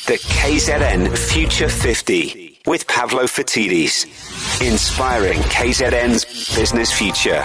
The KZN Future 50 with Pavlo Fatidis. Inspiring KZN's business future.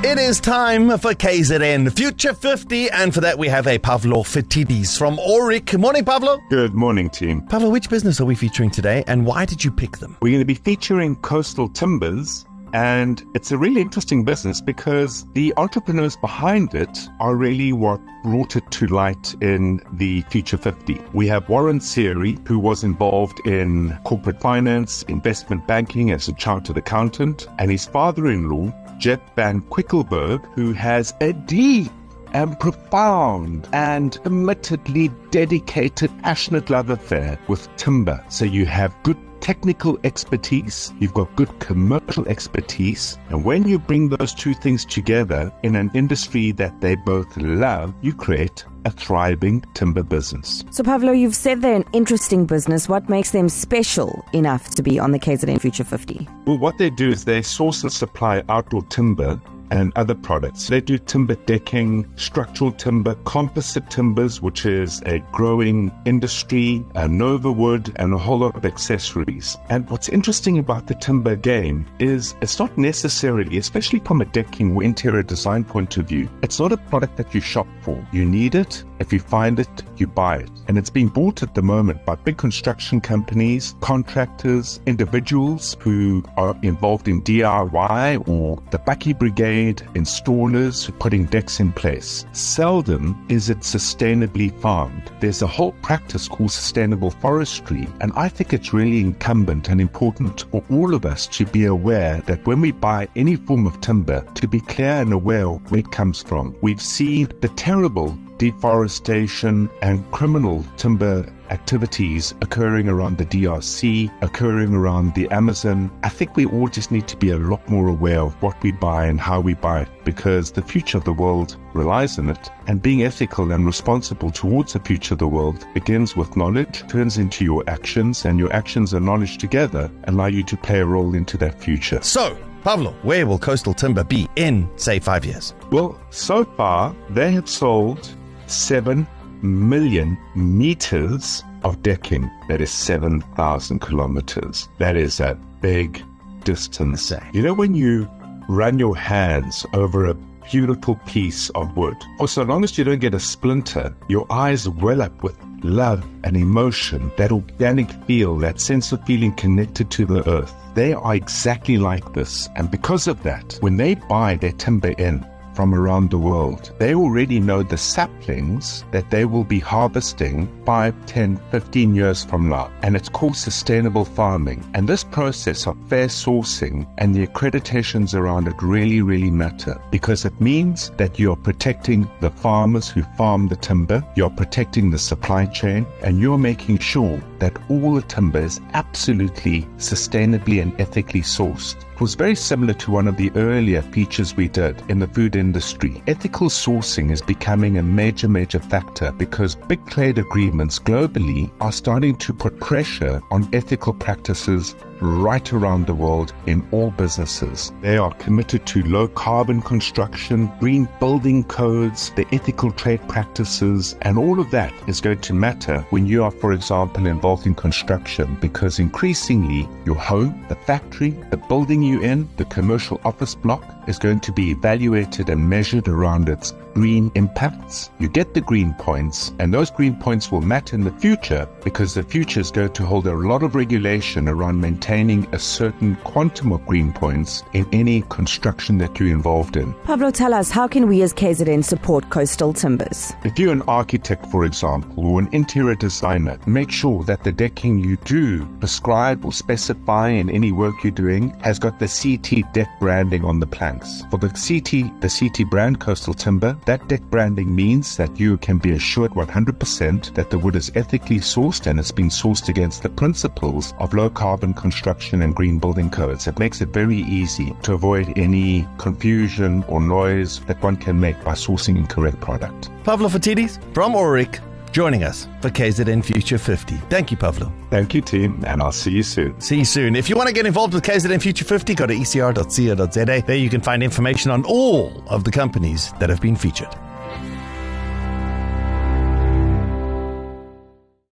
It is time for KZN Future 50, and for that we have a Pavlo Fatidis from Auric. Good morning, Pavlo. Good morning, team. Pavlo, which business are we featuring today, and why did you pick them? We're going to be featuring Coastal Timbers, and it's a really interesting business because the entrepreneurs behind it are really what brought it to light in the Future 50. We have Warren Seary, who was involved in corporate finance, investment banking as a chartered accountant, and his father-in-law, Jeff Van Quickelberg, who has a deep and profound and admittedly dedicated, passionate love affair with timber. So you have good technical expertise, you've got good commercial expertise, and when you bring those two things together in an industry that they both love, you create a thriving timber business. So Pavlo, you've said they're an interesting business. What makes them special enough to be on the KZN Future 50? Well, what they do is they source and supply outdoor timber and other products. They do timber decking, structural timber, composite timbers, which is a growing industry, Nova wood, and a whole lot of accessories. And what's interesting about the timber game is it's not necessarily, especially from a decking or interior design point of view, it's not a product that you shop for. You need it. If you find it, you buy it. And it's being bought at the moment by big construction companies, contractors, individuals who are involved in DIY or the Bucky Brigade, installers putting decks in place. Seldom is it sustainably farmed. There's a whole practice called sustainable forestry, and I think it's really incumbent and important for all of us to be aware that when we buy any form of timber, to be clear and aware of where it comes from. We've seen the terrible deforestation and criminal timber activities occurring around the DRC, occurring around the Amazon. I think we all just need to be a lot more aware of what we buy and how we buy it, because the future of the world relies on it. And being ethical and responsible towards the future of the world begins with knowledge, turns into your actions, and your actions and knowledge together allow you to play a role into that future. So, Pavlo, where will Coastal Timber be in, say, 5 years? Well, so far, they have sold 7 million meters of decking. That is 7,000 kilometers. That is a big distance. You know, when you run your hands over a beautiful piece of wood, for so long as you don't get a splinter, your eyes well up with love and emotion, that organic feel, that sense of feeling connected to the earth. They are exactly like this. And because of that, when they buy their timber in from around the world, they already know the saplings that they will be harvesting 5, 10, 15 years from now. And it's called sustainable farming. And this process of fair sourcing and the accreditations around it really, really matter, because it means that you're protecting the farmers who farm the timber, you're protecting the supply chain, and you're making sure that all the timber is absolutely sustainably and ethically sourced. It was very similar to one of the earlier features we did in the food industry. Ethical sourcing is becoming a major factor because big trade agreements globally are starting to put pressure on ethical practices right around the world in all businesses. They are committed to low carbon construction, green building codes, the ethical trade practices, and all of that is going to matter when you are, for example, involved in construction, because increasingly your home, the factory, the building you in, the commercial office block is going to be evaluated and measured around its green impacts. You get the green points, and those green points will matter in the future because the future is going to hold a lot of regulation around maintaining a certain quantum of green points in any construction that you're involved in. Pavlo, tell us, how can we as KZN support Coastal Timbers? If you're an architect, for example, or an interior designer, make sure that the decking you do prescribe or specify in any work you're doing has got the CT deck branding on the planks. For the CT brand Coastal Timber, that deck branding means that you can be assured 100% that the wood is ethically sourced and it's been sourced against the principles of low carbon construction and green building codes. It makes it very easy to avoid any confusion or noise that one can make by sourcing incorrect product. Pavlo Fatidis from Auric, joining us for KZN Future 50. Thank you, Pavlo. Thank you, team, and I'll see you soon. See you soon. If you want to get involved with KZN Future 50, go to ecr.co.za. There you can find information on all of the companies that have been featured.